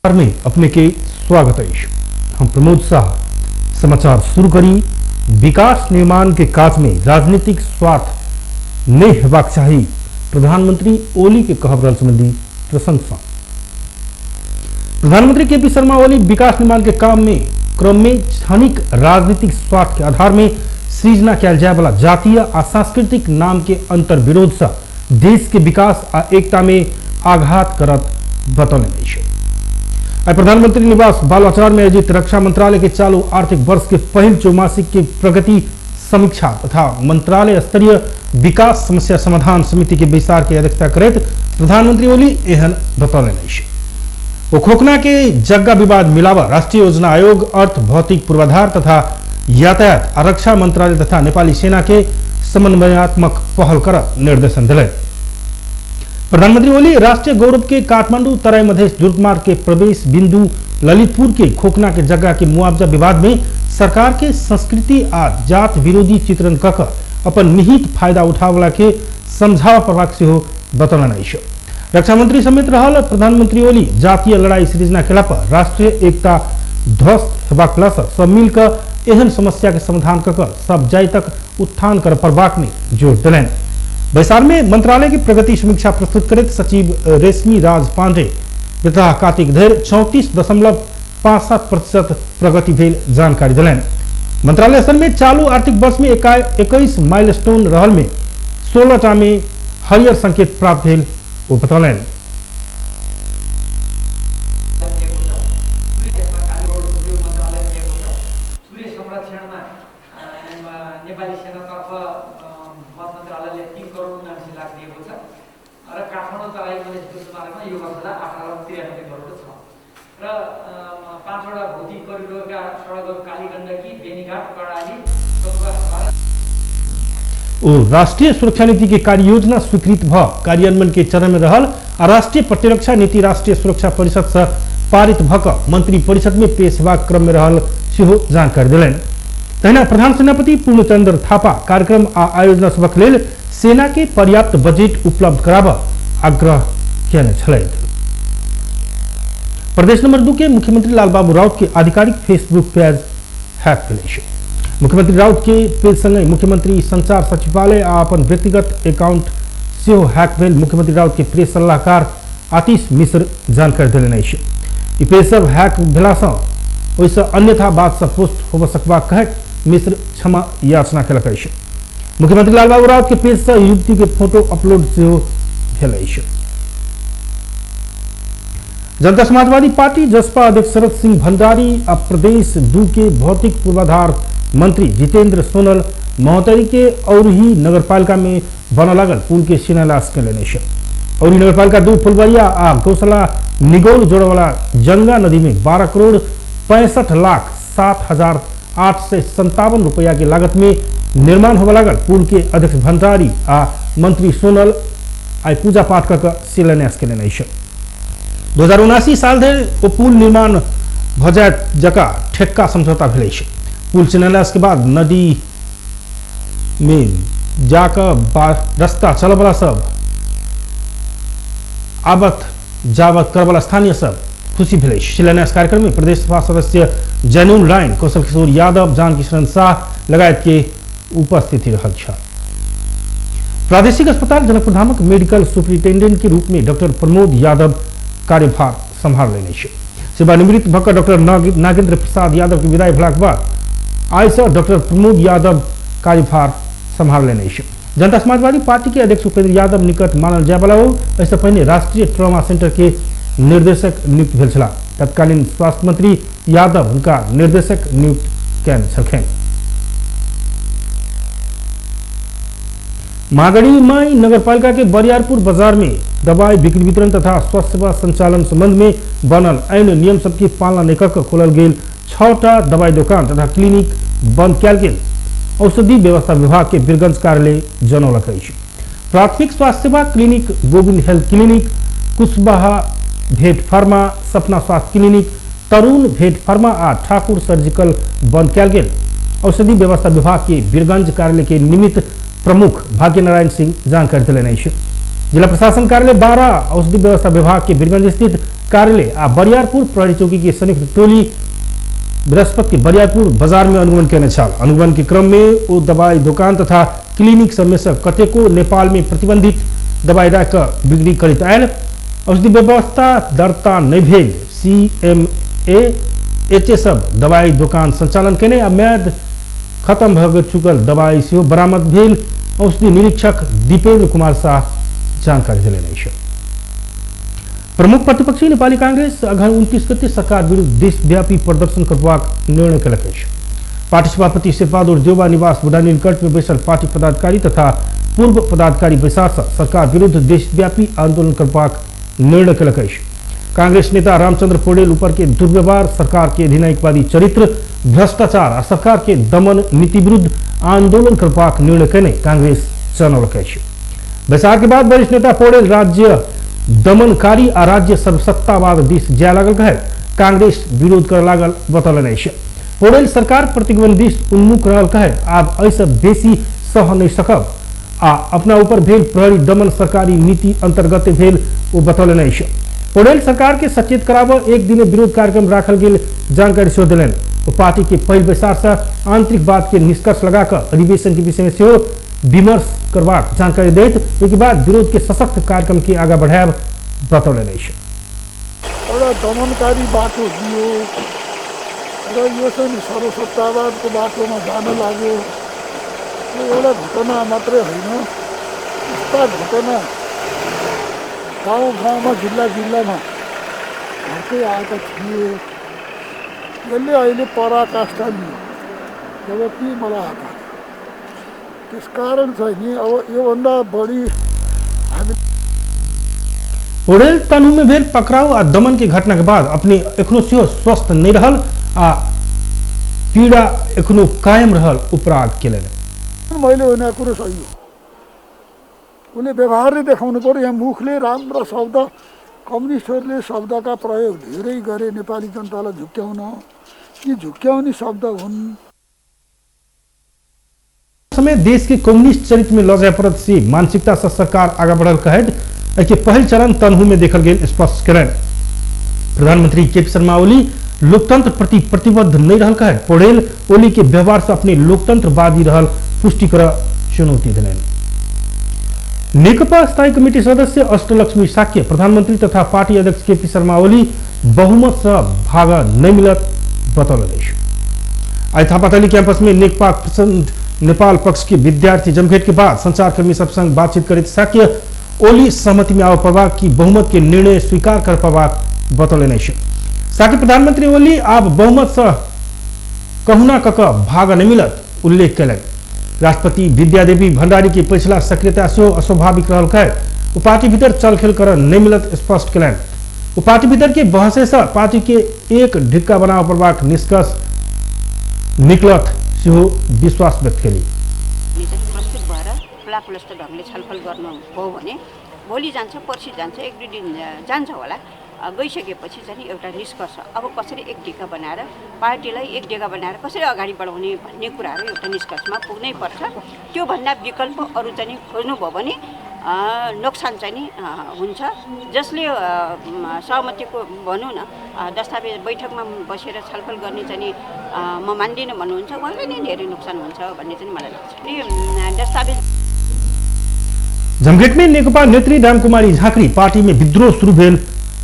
में अपने के स्वागत है। हम प्रमोद शाह समाचार शुरू करी। विकास निर्माण के काज में राजनीतिक स्वार्थ नहीं हेबाक चाही, प्रधानमंत्री ओली के कहब संबंधी प्रशंसा। प्रधानमंत्री केपी शर्मा ओली विकास निर्माण के क्रम में क्षणिक राजनीतिक स्वार्थ के आधार में सृजना कयल जाय वाला जातीय आ सांस्कृतिक नाम के अंतर विरोध से देश के विकास आ एकता में आघात करत बतौले छै। प्रधानमंत्री निवास बालुआचार में आयोजित रक्षा मंत्रालय के चालू आर्थिक वर्ष के पहल चौमासिक के प्रगति समीक्षा तथा मंत्रालय स्तरीय विकास समस्या समाधान समिति के विस्तार की अध्यक्षता करते प्रधानमंत्री ओली एहन बतौले। खोखना के जग्गा विवाद मिलावा राष्ट्रीय योजना आयोग, अर्थ भौतिक पूर्वाधार तथा यातायात रक्षा मंत्रालय तथा नेपाली सेना के समन्वयात्मक पहल कर निर्देशन दिले। प्रधानमंत्री ओली राष्ट्रीय गौरव के काठमांडू तराई मधेश दुर्गमार्ग के प्रवेश बिंदु ललितपुर के खोखना के जगह के मुआवजा विवाद में सरकार के संस्कृति आ जात विरोधी चित्रण कक अपन निहित फायदा उठावला के समझावा प्रभाग से हो बतौलन। रक्षा मंत्री समेत रहल प्रधानमंत्री ओली जातीय लड़ाई सृजना केला पर राष्ट्रीय एकता ध्वस्त हेबाक सब मिलकर एहन समस्या के समाधान कक सब जाय तक उत्थान कर प्रभाग में जोर दिलन। बैसार में मंत्रालय की प्रगति समीक्षा प्रस्तुत करते सचिव रेशमी राज पांडे तथा कार्तिक धैर्य 34.57% प्रगति भेल जानकारी दिलन। मंत्रालय स्तर में चालू आर्थिक वर्ष में 21 माइलस्टोन रहल में 16टा में हरियर संकेत प्राप्त भेल वो बतौलन। राष्ट्रीय सुरक्षा नीति के कार्य योजना स्वीकृत भ कार्यान्वयन के चरण में रहल राष्ट्रीय प्रतिरक्षा नीति राष्ट्रीय सुरक्षा परिषद से पारित भक मंत्री परिषद में पेश हेबाक क्रम में रहल सेहो जानकारी दिलन। तहिना प्रधान सेनापति पूर्णचंद्र थापा कार्यक्रम आ आयोजना सभक लेल सेना के पर्याप्त बजट उपलब्ध कराब आग्रह केने छलैथ। प्रदेश नंबर 2 के मुख्यमंत्री लालबाबू राउत के आधिकारिक फेसबुक पेज हैक भेल। मुख्यमंत्री राउत के पेज संगे मुख्यमंत्री संचार सचिवालय आ अपन व्यक्तिगत अकाउंट से हैक भेल मुख्यमंत्री राउत के प्रेस सलाहकार आतिश मिश्र जानकारी दिलन। ई पेज सब हैक भेला सँ ओइसे अन्यथा बात सब पोस्ट होब सकबाक कहैत मिश्र क्षमा याचना केलक। मुख्यमंत्री लालबाबू राउत के पेज से युवती के फोटो अपलोड सेहो भेल। जनता समाजवादी पार्टी जसपा अध्यक्ष शरद सिंह भंडारी आ प्रदेश 2 के भौतिक पूर्वाधार मंत्री जितेंद्र सोनल महोत्तरी के औरही नगरपालिका में बन लागल पुल के शिलान्यास कयलनि। औरही नगरपालिका 2 फुलबरिया आ गौशाला निगौल जोड़े वाला जंगा नदी में 12 करोड़ 65,07,857 रुपया के लागत में निर्माण होने लागल पुल के अध्यक्ष भंडारी आ मंत्री सोनल आई पूजा पाठ कर शिलान्यास कयलनि। 2079 साल धरि वो पुल निर्माण भ जायत जका ठेक्का समझौता भेल। पुल शिलान्यास के बाद नदी में जाकर रास्ता चल वाला सब आवत जावत कर वाला स्थानीय सब खुशी भेल। शिलान्यास कार्यक्रम में प्रदेश सभा सदस्य जैनुल रायन, कौशल किशोर यादव, जानकी शरण शाह लगायत के उपस्थिति रहल छ। प्रादेशिक अस्पताल जनकपुर धामक मेडिकल सुपरिटेंडेंट के रूप में डॉक्टर प्रमोद यादव कार्यभार संभाल लेने। सेवानिवृत्त भक डॉक्टर नागेंद्र प्रसाद यादव की विदाई भेलाक बाद आई से डॉक्टर प्रमोद यादव कार्यभार संभाल लेने। जनता समाजवादी पार्टी के अध्यक्ष उपेंद्र यादव निकट मानल जाय वाला इससे पहले राष्ट्रीय ट्रॉमा सेंटर के निर्देशक नियुक्त भेल छलाह। तत्कालीन स्वास्थ्य मंत्री यादव उनका निर्देशक नियुक्त कयने छलखिन। महागढ़ी माई नगरपालिका के बरियारपुर बाजार में दवाई बिक्री वितरण तथा स्वास्थ्य सेवा संचालन संबंध में बनल ऐन नियम सबकी पालना नहीं कर खोलल गेल 6टा दवाई दुकान तथा क्लिनिक बंद कयल गेल औषधि व्यवस्था विभाग के बीरगंज कार्यालय जनौलक। प्राथमिक स्वास्थ्य सेवा clinic Govind health clinic, Kushwaha भेट फार्मा, सपना स्वास्थ्य क्लिनिक, तरुण भेट फार्मा आ ठाकुर सर्जिकल बंद कयल गेल। औषधि व्यवस्था विभाग के बीरगंज कार्यालय के निमित्त प्रमुख भाग्य नारायण सिंह जानकारी दिलनि। जिला प्रशासन कार्यालय 12 औषधि व्यवस्था विभाग के वीरगंज स्थित कार्यालय आ बरियारपुर प्रहरी चौकी की संयुक्त टोली बृहस्पति के बरियारपुर बाजार में अनुगमन करने छल। अनुगमन के क्रम में वो दवाई दुकान तथा क्लिनिक सब में से कतेको नेपाल में प्रतिबंधित दवाई राख बिक्री करित आयल। औषधि व्यवस्था दर्ता नहीं भेल CMA एचए सब दवाई दुकान संचालन केने आ म्याद खत्म भ चुकल दवाई से बरामद भेल। औषधि निरीक्षक दीपेन्द्र कुमार शाह जानकारी दिलेन अछि। प्रमुख प्रतिपक्षी नेपाली कांग्रेस अघन 29 गते सरकार विरुद्ध देशव्यापी प्रदर्शन करबाक निर्णय कयलक अछि। पार्टी सभापति शेरबहादुर देउवा निवास बुढ़ानी निकट में बैसल पार्टी पदाधिकारी तथा पूर्व पदाधिकारी बैसार सरकार विरुद्ध देशव्यापी आंदोलन करबाक निर्णय कयलक अछि। कांग्रेस नेता रामचंद्र पौडेल ऊपर के दुर्व्यवहार, सरकार के अधिनायकवादी चरित्र, भ्रष्टाचार और सरकार के दमन नीति विरुद्ध आंदोलन करबाक निर्णय कयने कांग्रेस जनौलक अछि। बैसार के बाद वरिष्ठ नेता पौडेल राज्य दमनकारी आ राज्य सर्वसत्तावाद दिस जाय लागल है कांग्रेस विरोध कर लागल बतौलन अछि। पौडेल सरकार प्रतिगमन दिस उन्मुख रहल है, आब ऐसे बेसी सह नहीं सकब आ अपना ऊपर भेल प्रहरी दमन सरकारी नीति अंतर्गत भेल वो बतौलन अछि। पौडेल सरकार के सचेत कराबह एक दिन विरोध कार्यक्रम राखल गेल जानकारी सेहो दिलन। वो पार्टी के पहिल बैसार से आंतरिक बात के निष्कर्ष लगाकर अधिवेशन के विषय में सेहो विमर्श करबाक जानकारी दैत एक बाद विरोध के सशक्त कार्यक्रम के आगे बढ़ाब बतौलन अछि। एउटा दमनकारी बाटो दियो र यो चाहिँ सर्वसत्तावादको बाटोमा जान लाग्यो। यो एउटा घटना मात्रै होइन, यस्ता घटना गाउँ गाउँमा जिल्ला जिल्लामा घट्दै आएका थिए। यसले अहिले पराकाष्ठा लियो जबकि मलाई आएको त्यसकारण चाहिँ नि अब योभन्दा बढी हामी पौडेल तनहु में भेल पकड़ाव आ दमन की घटना के बाद अपने एखनो सेहो स्वस्थ नहीं रहल आ पीड़ा एखनो कायम रहल उपराग केलन। मैले भनेको कुरो सही हो, उनले व्यवहारले देखाउनु पर्यो। यहाँ मुखले राम्रा शब्द, कम्युनिस्टहरूले शब्दका प्रयोग धेरै गरे नेपाली जनतालाई झुक्क्याउन, यी झुक्क्याउने शब्द हुन्। समय देश के कम्युनिस्ट चरित्र में लजाय परत से मानसिकता से सरकार आगे बढ़ल कहत के पहल चरण तनहु में देखल गेल स्पष्ट करें। प्रधानमंत्री केपी शर्मा ओली लोकतंत्र प्रति प्रतिबद्ध नहीं रहल कहत पौडेल ओली के व्यवहार से अपने लोकतंत्रवादी रहल पुष्टि कर चुनौती दिलन। नेकपा स्थायी कमेटी सदस्य अष्टलक्ष्मी साक्य प्रधानमंत्री तथा पार्टी अध्यक्ष केपी शर्मा ओली बहुमत से भाग नहीं मिलत बतौलन अछि। आज थापाथली कैंपस में नेकपा नेपाल पक्ष के विद्यार्थी जमघट के बाद संचारकर्मी सब संग बातचीत करित साक्य ओली सहमति में आव पवाक की बहुमत के निर्णय स्वीकार कर पवाक बतौलन अछि। साक्य प्रधानमंत्री ओली आप बहुमत से कहुना कक भाग नहीं मिलत उल्लेख कयलनि। राष्ट्रपति विद्यादेवी भंडारी की पिछला सक्रियता से अस्वाभाविक रहल है, वो पार्टी भीतर चलखेल कर नहीं मिलत स्पष्ट कयलनि। वो पार्टी भीतर के बहसे से पार्टी के एक ढिक्का बनाव पड़बाक निष्कर्ष निकलत सेहो विश्वास व्यक्त करी। प्रस्तुत भएर खुलाखुलस्त ढङ्गले छलफल गर्नु हो भने भोलि जान्छ, पर्सि जान्छ, एक दुई दिन जान्छ होला। गइसकेपछि चाहिँ एउटा निष्कर्ष अब कसरी एक ढिक्का बनाएर पार्टीलाई एक ढिक्का बनाएर कसरी अगाडि बढाउने भन्ने कुराहरू एउटा निष्कर्षमा पुग्नै पर्छ। त्यो भन्दा विकल्प अरू चाहिँ खोज्नुभयो भने नोक्सान चाहिँ नि हुन्छ। जसले सहमतिको भनौँ न दस्तावेज बैठकमा बसेर छलफल गर्ने चाहिँ म मान्दिनँ भन्नुहुन्छ, उहाँलाई नै धेरै नोक्सान हुन्छ भन्ने चाहिँ मलाई लाग्छ। दस्तावेज जमघट में नेकपा नेत्री रामकुमारी झाँक्री पार्टी में विद्रोह शुरू भेल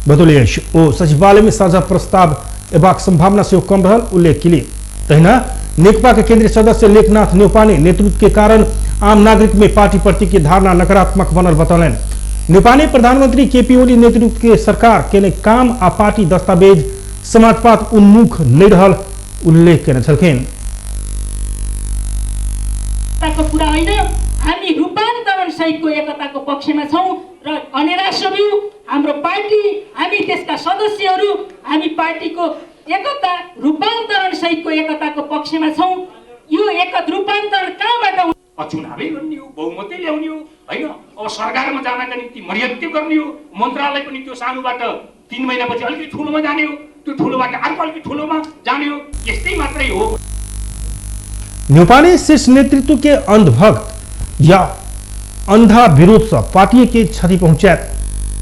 बतौले अछि। ओ सचिवालय में साझा प्रस्ताव एबाक संभावना से कम रहल उल्लेख केलिए। तहिना नेकपा के केंद्रीय सदस्य लेखनाथ न्यौपाने नेतृत्व के कारण आम नागरिक में पार्टी प्रति की धारणा नकारात्मक बनल बतौलन। न्यौपाने प्रधानमंत्री केपी ओली नेतृत्व के सरकार के काम आ पार्टी दस्तावेज समाजवाद उन्मुख नहीं रहल उल्लेख केने छलखिन। हामी रूपान्तरण सहितको एकताको पक्षमा छौं र अनेराश्रमी हाम्रो पार्टी, हामी त्यसका सदस्यहरू, हामी पार्टीको एकता रूपान्तरण सहितको एकताको पक्षमा छौं। यो एकता रूपान्तरण कहाँबाट चुनावै गर्ने हो, बहुमतै ल्याउने हो हैन। अब सरकारमा जानका निम्ति मर्यादा गर्ने हो, मन्त्रालय पनि त्यो सानोबाट 3 महिनापछि अलिकति ठुलोमा जाने हो, त्यो ठुलोबाट अर्को अलिकति ठुलोमा जाने हो, यस्तै मात्रै हो। न्यौपाने शीर्ष नेतृत्व के अंधभक्त या अंधा विरोध से पार्टी के क्षति पहुंचाए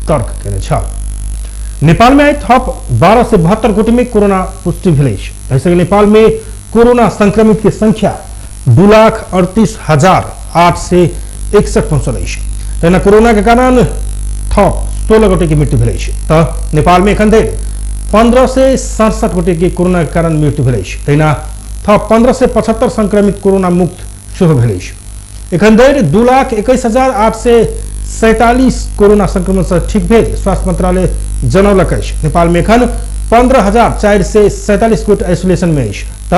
तर्क केने छ। नेपाल में थप 12 से 72 गोटे में कोरोना पुष्टि भेल अछि। ऐसे नेपाल में कोरोना संक्रमित की संख्या 2,38,861 पहुंचल अछि। तेना कोरोना के कारण थप 16 गोटे की मृत्यु भेल अछि। त नेपाल में एखन धरि 15 से 67 गोटे के कोरोना के कारण मृत्यु भेल अछि। तेना थप 15 से 75 संक्रमित कोरोना मुक्त सेहो भेल अछि। एखन धरि 2,61,847 कोरोना संक्रमण से ठीक भेल स्वास्थ्य मंत्रालय जनौलक अछि। नेपाल में एखन 15,447 गोटे आइसोलेशन में अछि त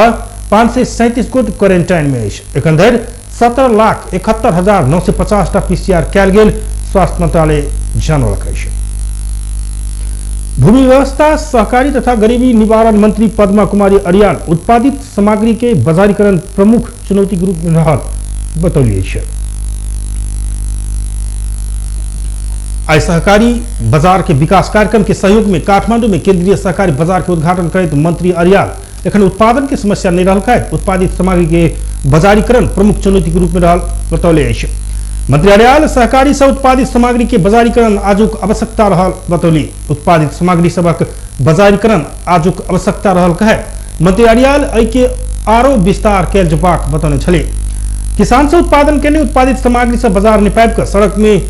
537 गोटे क्वारेंटाइन में अछि। एखन धरि 17,71,950 PCR कयल गेल स्वास्थ्य मंत्रालय जनौलक अछि। भूमि व्यवस्था सहकारी तथा गरीबी निवारण मंत्री पद्मा कुमारी अरियाल उत्पादित सामग्री के बाजारीकरण प्रमुख चुनौती के रूप में रहल बतौलिए छै। आई सहकारी बाजार के विकास कार्यक्रम के सहयोग में काठमांडू में केंद्रीय सहकारी बाजार के उद्घाटन करते मंत्री अरियाल एखन उत्पादन के समस्या नहीं रहल है, उत्पादित सामग्री के बाजारीकरण प्रमुख चुनौती के रूप में रहल बतौले अछि। मंत्री अरियाल सहकारी से उत्पादित सामग्री के बाजारीकरण आजुक आवश्यकता रहल बतौली। उत्पादित सामग्री सबक बाजारीकरण आजुक आवश्यकता रहल कहे मंत्री अरियाल एहि के आरो विस्तार कयल जेबाक बतौने छले। किसान से उत्पादन केने उत्पादित सामग्री से बाजार नहीं पाबि सड़क में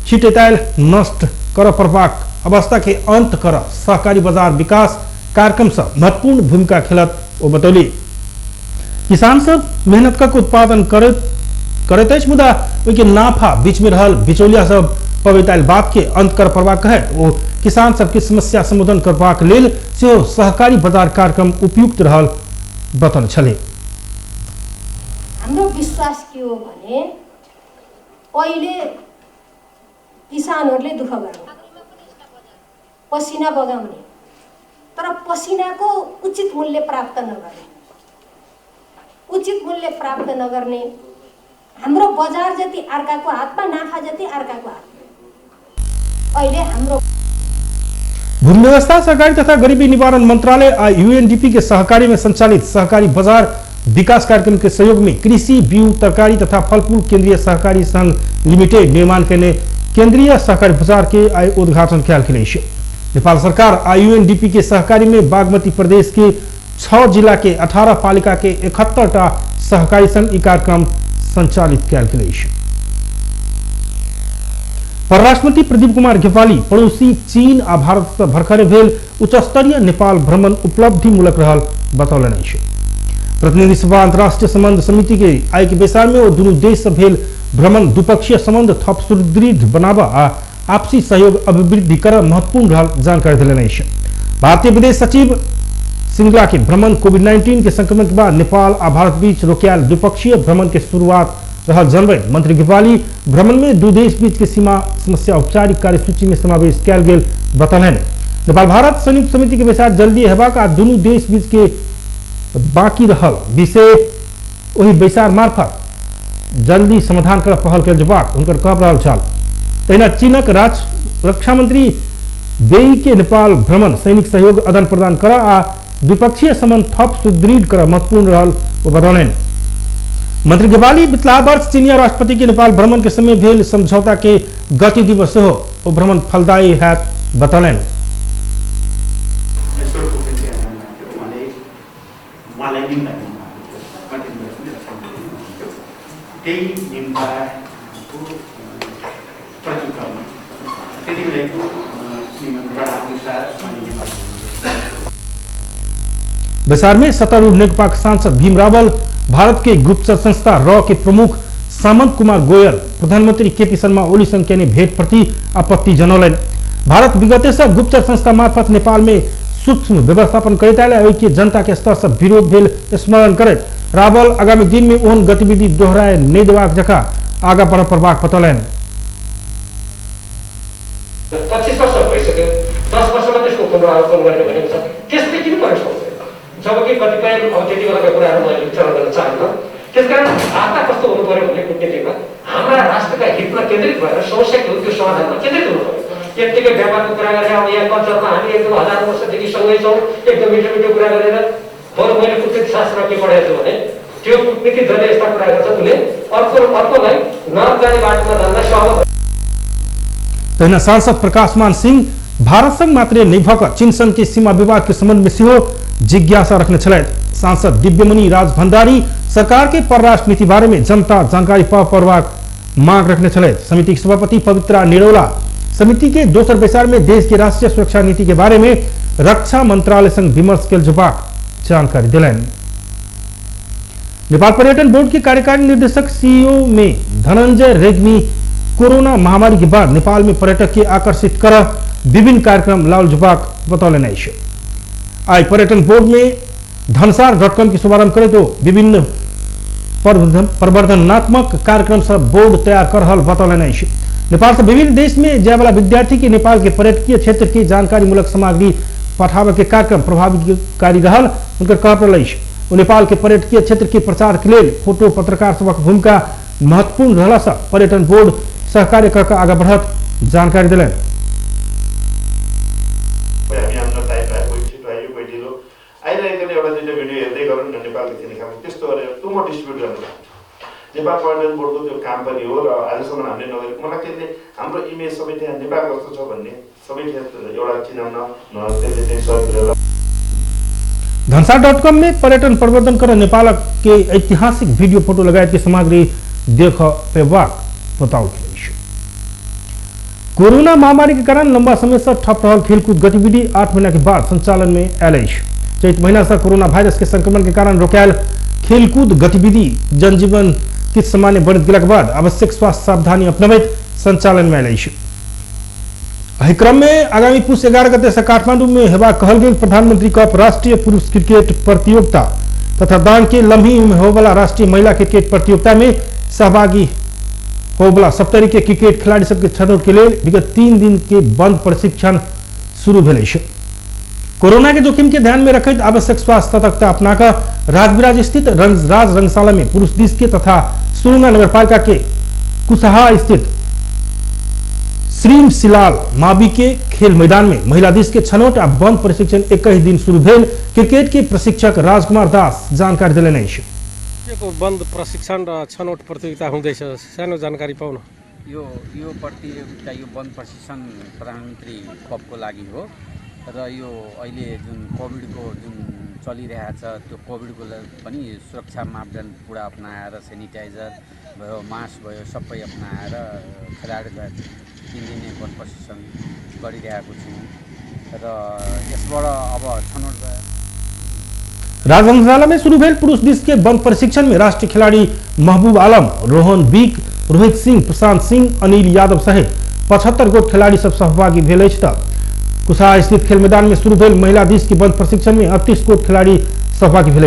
छिटेतायल नष्ट कर पड़बाक अवस्था के अंत कर सहकारी बाजार विकास कार्यक्रम से महत्वपूर्ण भूमिका खेलत ओ बतौली। किसान सब मेहनत कर उत्पादन करैत अछि मुदा ओहि नाफा बीच में रहल बिचौलिया सब पबैतायल बात के अंत कर पड़बाक कहे ओ किसान सबके समस्या समाधान करबाक लेल सेहो सहकारी बाजार कार्यक्रम उपयुक्त रहल बतौने छले। हाम्रो विश्वास के हो भने पहिले किसानहरूले दुःख गर्ने पसिना बगाउने तर पसिनाको उचित मूल्य प्राप्त नगर्ने हाम्रो बजार जति अर्काको हातमा नाफा जति अर्काको हातमा अहिले हाम्रो भूमि व्यवस्था सहकारी तथा गरीबी निवारण मंत्रालय और यूएनडीपी के सहकारी में संचालित सहकारी बाजार विकास कार्यक्रम के सहयोग में कृषि बीउ तरकारी तथा फलफूल केंद्रीय सहकारी संघ लिमिटेड निर्माण करने केंद्रीय सहकारी बाजार के आय उद्घाटन कयल गेल अछि। नेपाल सरकार आ यूएनडीपी के सहकारी में बागमती प्रदेश के 6 जिला के 18 पालिका के 71टा सहकारी संघ ई कार्यक्रम संचालित कयल गेल अछि। परराष्ट्र मंत्री प्रदीप कुमार घेवाली पड़ोसी चीन आ भारत से भरखरे भेल उच्च स्तरीय नेपाल भ्रमण उपलब्धिमूलक रहल बतौलनि अछि। प्रतिनिधि सभा अंतर्राष्ट्रीय संबंध समिति के आय के बैसार में ओ दुनू देश से भेल भ्रमण द्विपक्षीय संबंध थप सुदृढ़ बनाबा आ आपसी सहयोग अभिवृद्धि कर महत्वपूर्ण रहल जानकारी देलनि अछि। भारतीय विदेश सचिव सिंगला के भ्रमण कोविड-19 के संक्रमण के बाद नेपाल आ भारत बीच रोकयल द्विपक्षीय भ्रमण के शुरुआत रहल जनवरी मंत्री घेवाली भ्रमण में दू देश बीच के सीमा समस्या औपचारिक कार्यसूची में समावेश कयल गेल बतौलनि। नेपाल भारत संयुक्त समिति के बैसार जल्दी हेबाक आ दुनू देश बीच के बाकी रहल विषय वही बैसार मार्फत जल्दी समाधान कर पहल कयल जेबाक हुनकर कहब रहल छल। तहिना चीनक रक्षा मंत्री बेई के नेपाल भ्रमण सैनिक सहयोग आदान प्रदान कर आ द्विपक्षीय संबंध थप सुदृढ़ कर महत्वपूर्ण रहल ओ बतौलनि। मंत्री घेवाली बितला वर्ष चीनिया राष्ट्रपति के नेपाल भ्रमण के समय भेल समझौता के गति दिवस सेहो ओ भ्रमण फलदायी हैत बतौलनि। बैसार में सत्तारूढ़ नेकपा सांसद भीम रावल, भारत के गुप्तचर संस्था रॉ के प्रमुख सामंत कुमार गोयल, प्रधानमंत्री केपी शर्मा ओली संग के भेंट प्रति आपत्ति जनौलनि। भारत विगते से गुप्तचर संस्था मार्फत नेपाल में सूक्ष्म व्यवस्थापन करैत आयल ओहि के जनता के स्तर से विरोध भेल स्मरण करैत रावल आगामी दिन में ओहन गतिविधि दोहराए नहीं देबाक जकाँ आगा बढ़ पड़बाक बतौलनि। 25 वर्ष भइसक्यो, 10 वर्षमा त्यसको पुनरावलोकन गर्ने भनेको छ। त्यसले किन गर्न सक्दैन? जबकि कतिपय अब त्यति बेलाका कुराहरू मैले विचार गर्न चाहन्न। त्यसकारण वार्ता कस्तो हुनु पर्यो भन्ने कुटनीतिमा हाम्रा राष्ट्रका हितमा केन्द्रित भएर समस्याको त्यो समाधानमा केन्द्रित हुनु पर्यो। त्यतिकै व्यापारको कुरा गरेर अब यहाँ कल्चरमा हामी एकदम 1000 वर्षदेखि सँगै छौँ, एकदम मिठो मिठो कुरा गरेर बरु मैले कुटनीति शास्त्रमा के पढाएको छु भने त्यो कूटनीति जसले यस्ता कुरा गर्छ उसले अर्कोलाई नजाने बाटोमा जान्न सहमत। तहिना सांसद प्रकाशमान सिंह भारत संग मात्र निर्भर चीन संग के सीमा विवाद के संबंध में सिहो जिज्ञासा रखने छल। सांसद दिव्यमणि राज भंडारी सरकार के परराष्ट्र नीति बारे में जनता जानकारी पावक मांग रखने छल। समिति के सभापति पवित्रा निरौला समिति के दोसर बैसार में देश के राष्ट्रीय सुरक्षा नीति के बारे में रक्षा मंत्रालय संग विमर्श के जवाब जानकारी दिलन। नेपाल पर्यटन बोर्ड के कार्यकारी निर्देशक सीईओ में धनंजय रेग्मी कोरोना महामारी के बाद नेपाल में पर्यटक के आकर्षित कर विभिन्न कार्यक्रम लाल जुबाक बतौलन। आज पर्यटन बोर्ड में धनसार.com की शुभारंभ करे तो विभिन्न प्रवर्धनात्मक कार्यक्रम सब बोर्ड तैयार कर हल बतौलन। नेपाल से विभिन्न देश में जाए वाला विद्यार्थी के नेपाल के पर्यटकीय क्षेत्र की जानकारी मूलक सामग्री पठावे के कार्यक्रम प्रभावकारी रहल। उनकर कहल नेपाल के पर्यटकीय क्षेत्र के प्रचार के लिए फोटो पत्रकार सबक भूमिका महत्वपूर्ण रहला से पर्यटन बोर्ड सहकार्य कर आगे बढ़त जानकारी दिलन। नेपाल पर्यटन बोर्डको त्यो काम पनि हो र आजसम्म हामीले नगरेको मलाई त्यसले हाम्रो इमेज सबै त्यहाँ नेपाल कस्तो छ भन्ने सबै एउटा चिनाउन त्यसले चाहिँ सहयोग। धनसार.com में पर्यटन प्रवर्धन कर नेपाल के ऐतिहासिक वीडियो फोटो लगायत की सामग्री देख पेवाक बताओ। कोरोना महामारी के कारण लंबा समय से ठप रहल खेलकूद गतिविधि 8 महीना के बाद संचालन में आयल। चैत महीना से कोरोना वायरस के संक्रमण के कारण रोकायल खेलकूद गतिविधि जनजीवन किछ सामान्य बनित गेला के बाद आवश्यक स्वास्थ्य सावधानी अपनावैत संचालन में आयल। एहि क्रम में आगामी पुष 11 गते से काठमांडू में हेबा कहल गेल प्रधानमंत्री कप राष्ट्रीय पुरुष क्रिकेट प्रतियोगिता तथा दान के लम्ही में होवाला राष्ट्रीय महिला क्रिकेट प्रतियोगिता में सहभागी होवाला सप्तरी के क्रिकेट खिलाड़ी सबके छनौट के लिए विगत 3 दिन के बंद प्रशिक्षण शुरू भेल। कोरोना के जोखिम के ध्यान में रखते आवश्यक स्वास्थ्य सतर्कता अपनाकर राजविराज स्थित राज रंगशाला में पुरुष दिस के तथा सुरुंगा नगरपालिका के कुसहा स्थित श्रीम सिलाल मावी के खेल मैदान में महिला दिस के छनौट आ बंद प्रशिक्षण 21 दिन शुरू भेल। क्रिकेट के प्रशिक्षक राजकुमार दास जानकारी दिलन। बंद प्रशिक्षण र छनौट प्रतियोगिता हुँदैछ, सानो जानकारी पाउन। यो प्रतियोगिता यो बन्द प्रशिक्षण प्रधानमन्त्री कपको लागि हो र यो अहिले जुन कोभिडको जुन चलिरहेछ त्यो कोभिडको पनि सुरक्षा मापदण्ड पुरा अपनाएर सेनिटाइजर भयो मास्क भयो सबै अपनाएर खेलाडीलाई 3 दिने बन्द प्रशिक्षण गरिरहेको छु र यसबाट अब छनौट राजवंशाला में शुरू भेल पुरुष दिस के बंद प्रशिक्षण में राष्ट्रीय खिलाड़ी महबूब आलम, रोहन बीक, रोहित सिंह, प्रशांत सिंह, अनिल यादव सहित 75 गोट खिलाड़ी सब सहभागी भेल। कुशा स्थित खेल मैदान में शुरू भेल महिला दिस के बंद प्रशिक्षण में 38 गोट खिलाड़ी सहभागी भेल।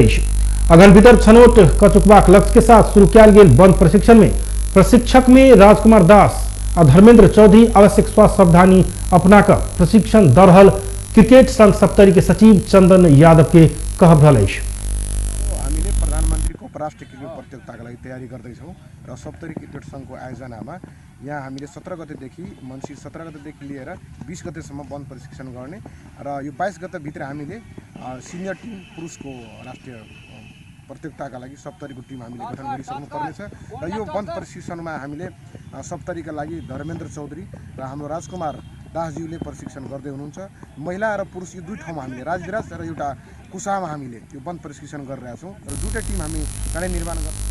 अगन भीतर छनौट कचुकबाक लक्ष्य के साथ शुरू किया गेल बंद प्रशिक्षण में प्रशिक्षक में राजकुमार दास और धर्मेंद्र चौधरी आवश्यक स्वास्थ्य सावधानी अपनाकर प्रशिक्षण द रहल क्रिकेट संघ सप्तरी के सचिव चंदन यादव के कहब रहल। हामीले प्रधानमन्त्रीको राष्ट्रिय क्रिकेट प्रतियोगिताका लागि तयारी गर्दैछौँ र सप्तरी क्रिकेट संघको आयोजनामा यहाँ हामीले 17 गतेदेखि मङ्सिर 17 गतेदेखि लिएर 20 गतेसम्म बन्द प्रशिक्षण गर्ने र यो 22 गतेभित्र हामीले सिनियर टिम पुरुषको राष्ट्रिय प्रतियोगिताका लागि सप्तरीको टिम हामीले गठन गरिसक्नुपर्नेछ र यो बन्द प्रशिक्षणमा हामीले सप्तरीका लागि धर्मेन्द्र चौधरी र हाम्रो राजकुमार दासज्यूले प्रशिक्षण गर्दै हुनुहुन्छ। महिला र पुरुष यो दुई ठाउँमा हामीले राजविराज र एउटा कुसामा हामीले यो बन्द प्रशिक्षण गरिरहेका छौँ र दुईटा टिम हामी चाँडै निर्माण गर्छौँ।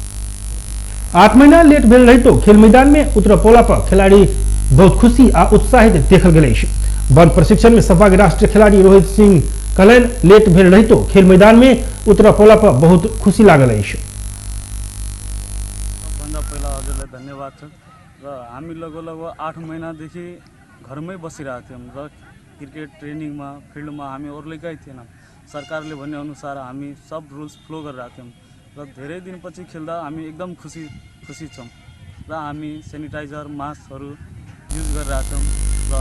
8 महीना लेट भेल रही तो खेल मैदान में उतर पोला पर खिलाड़ी बहुत खुशी आ उत्साहित देखल गेल। बंद प्रशिक्षण में सहभागी राष्ट्रीय खिलाड़ी रोहित सिंह कहलन लेट भेल रही तो खेल मैदान में उतर पोला पर बहुत खुशी लागल। पहिला हजुरलाई धन्यवाद छ र हामी लगभग 8 महिनादेखि घरमै बसिरहेको थियौँ र क्रिकेट ट्रेनिङमा फिल्डमा हामी ओर्लेकै थिएनौँ। सरकारले भने अनुसार हामी सब रुल्स फ्लो गरिरहेको थियौँ र धेरै दिनपछि खेल्दा हामी एकदम खुसी छौँ र हामी सेनिटाइजर मास्कहरू युज गरिरहेका छौँ र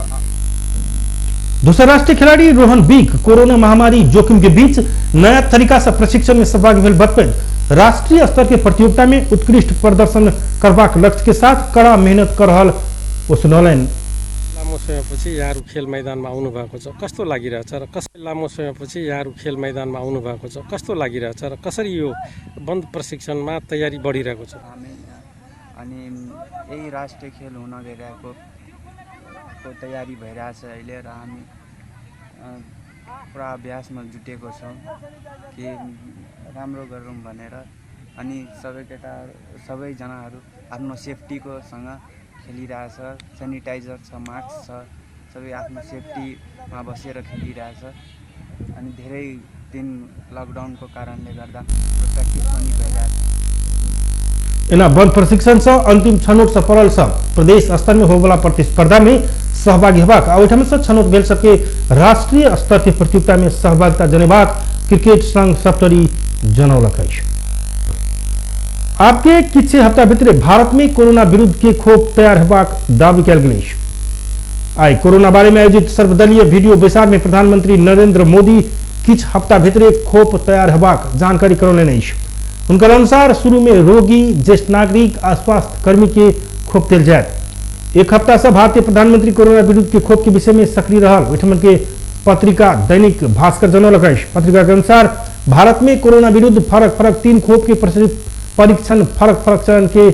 दूसरा राष्ट्रीय खिलाड़ी रोहन बीक कोरोना महामारी जोखिम के बीच नया तरीका से प्रशिक्षण में सहभागी भेल बतपैन राष्ट्रीय स्तर के प्रतियोगिता में उत्कृष्ट प्रदर्शन करबाक लक्ष्य के साथ कड़ा मेहनत कर रहल ओ सुनौलन। लामो समयपछि यहाँहरू खेल मैदानमा आउनु भएको छ, कस्तो लागिरहेछ र कसरी लामो समयपछि यहाँहरू खेल मैदानमा आउनु भएको छ, कस्तो लागिरहेछ र कसरी यो बन्द प्रशिक्षणमा तयारी बढिरहेको छ? अनि यही राष्ट्रिय खेल हुन गइरहेको तयारी भइरहेछ अहिले र हामी पुरा अभ्यासमा जुटेको छौँ कि राम्रो गरौँ भनेर। अनि सबैजनाहरू आफ्नो सेफ्टीको सँग खेलिरहेछ, सेनिटाइजर छ, मास्क छ, सबै आफ्नो सेफ्टीमा बसेर खेलिरहेछ। अनि धेरै दिन लकडाउनको कारणले गर्दा प्र्याक्टिस पनि भइरहेछ। इना बंद प्रशिक्षण से अंतिम छनौट से पड़ल सब प्रदेश स्तर में होने वाला प्रतिस्पर्धा में सहभागी होबाक ओहिठाम से छनौट भेल सबके राष्ट्रीय स्तर के प्रतियोगिता में सहभागिता जनेबाक क्रिकेट संघ सप्तरी जनौलक अछि। आपके किछ हफ्ता भीतर भारत में कोरोना विरुद्ध के खोप तैयार होबाक दावी कयल गेल अछि। आई कोरोना बारे में आयोजित सर्वदलीय वीडियो बैसार में प्रधानमंत्री नरेंद्र मोदी किछ हफ्ता भीतर खोप तैयार होबाक जानकारी करौलनि अछि। उनकर अनुसार शुरू में रोगी, ज्येष्ठ नागरिक आ स्वास्थ्य कर्मी के खोप देल जायत। एक हफ्ता से भारतीय प्रधानमंत्री कोरोना विरुद्ध के खोप के विषय में सक्रिय रहल ओहिठाम के पत्रिका दैनिक भास्कर जनौलक अछि। पत्रिका के अनुसार भारत में कोरोना विरुद्ध फरक 3 खोप के परीक्षण फरक चरण के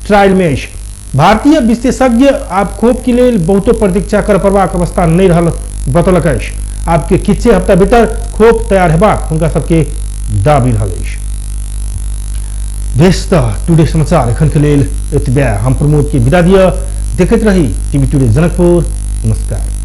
ट्रायल में अछि। भारतीय विशेषज्ञ आप खोप के लिए बहुतो प्रतीक्षा कर पड़बाक अवस्था नहीं रहल बतौलक अछि। आपके किछे हफ्ता भीतर खोप तैयार हेबाक हुनका सबके दाबी रहल अछि। व्यस्त टुडे समाचार एखन के लेल एतबे। हम प्रमोद के विदा दिया। देखते रही टीवी टुडे जनकपुर। नमस्कार।